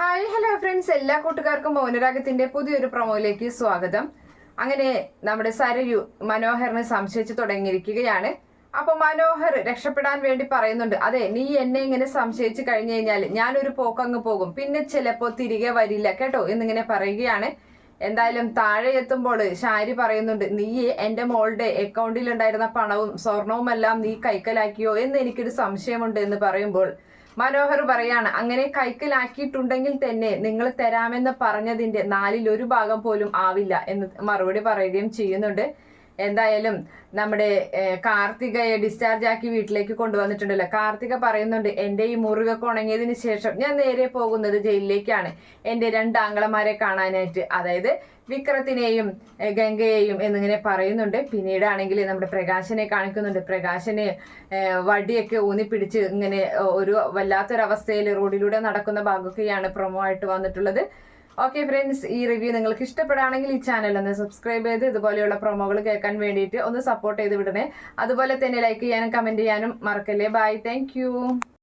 Hi hello friends, എല്ലാ കൂട്ടുകാർക്കും മൗനരാഗത്തിന്റെ പുതിയൊരു പ്രൊമോയിലേക്ക് സ്വാഗതം. അങ്ങനെ നമ്മുടെ സരയു മനോഹറിനെ സംശയിച്ചു തുടങ്ങിയിരിക്കുകയാണ്. അപ്പൊ മനോഹർ രക്ഷപ്പെടാൻ വേണ്ടി പറയുന്നുണ്ട്, അതെ നീ എന്നെ ഇങ്ങനെ സംശയിച്ചു കഴിഞ്ഞു കഴിഞ്ഞാൽ ഞാനൊരു പോക്കങ്ങ് പോകും, പിന്നെ ചിലപ്പോ തിരികെ വരില്ല കേട്ടോ എന്നിങ്ങനെ പറയുകയാണ്. എന്തായാലും താഴെ എത്തുമ്പോൾ ഷാരി പറയുന്നുണ്ട്, നീ എന്റെ മോളുടെ അക്കൗണ്ടിൽ ഉണ്ടായിരുന്ന പണവും സ്വർണവും എല്ലാം നീ കൈക്കലാക്കിയോ എന്ന് എനിക്കൊരു സംശയമുണ്ട് എന്ന് പറയുമ്പോൾ മനോഹർ പറയാണ്, അങ്ങനെ കൈക്കലാക്കിയിട്ടുണ്ടെങ്കിൽ തന്നെ നിങ്ങൾ തരാമെന്ന് പറഞ്ഞതിന്റെ 1/4 പോലും ആവില്ല എന്ന് മറുപടി പറയുകയും ചെയ്യുന്നുണ്ട്. എന്തായാലും നമ്മുടെ കാർത്തികയെ ഡിസ്ചാർജ് ആക്കി വീട്ടിലേക്ക് കൊണ്ടുവന്നിട്ടുണ്ടല്ലോ. കാർത്തിക പറയുന്നുണ്ട്, എൻ്റെ ഈ മുറിവൊക്കെ ഉണങ്ങിയതിന് ശേഷം ഞാൻ നേരെ പോകുന്നത് ജയിലിലേക്കാണ് എൻ്റെ 2 ആങ്ങളമാരെ കാണാനായിട്ട്, അതായത് വിക്രത്തിനെയും ഗംഗയെയും എന്നിങ്ങനെ പറയുന്നുണ്ട്. പിന്നീടാണെങ്കിൽ നമ്മുടെ പ്രകാശനെ കാണിക്കുന്നുണ്ട്. പ്രകാശനെ വടിയൊക്കെ ഊന്നിപ്പിടിച്ച് ഇങ്ങനെ ഒരു വല്ലാത്തൊരവസ്ഥയിൽ റോഡിലൂടെ നടക്കുന്ന ഭാഗമൊക്കെയാണ് പ്രൊമോ ആയിട്ട് വന്നിട്ടുള്ളത്. ഓക്കെ ഫ്രണ്ട്സ്, ഈ റിവ്യൂ നിങ്ങൾക്ക് ഇഷ്ടപ്പെടുകയാണെങ്കിൽ ഈ ചാനൽ ഒന്ന് സബ്സ്ക്രൈബ് ചെയ്ത് ഇതുപോലെയുള്ള പ്രൊമോകൾ കേൾക്കാൻ വേണ്ടിയിട്ട് ഒന്ന് സപ്പോർട്ട് ചെയ്ത് വിടണേ. അതുപോലെ തന്നെ ലൈക്ക് ചെയ്യാനും കമന്റ് ചെയ്യാനും മറക്കല്ലേ. By, thank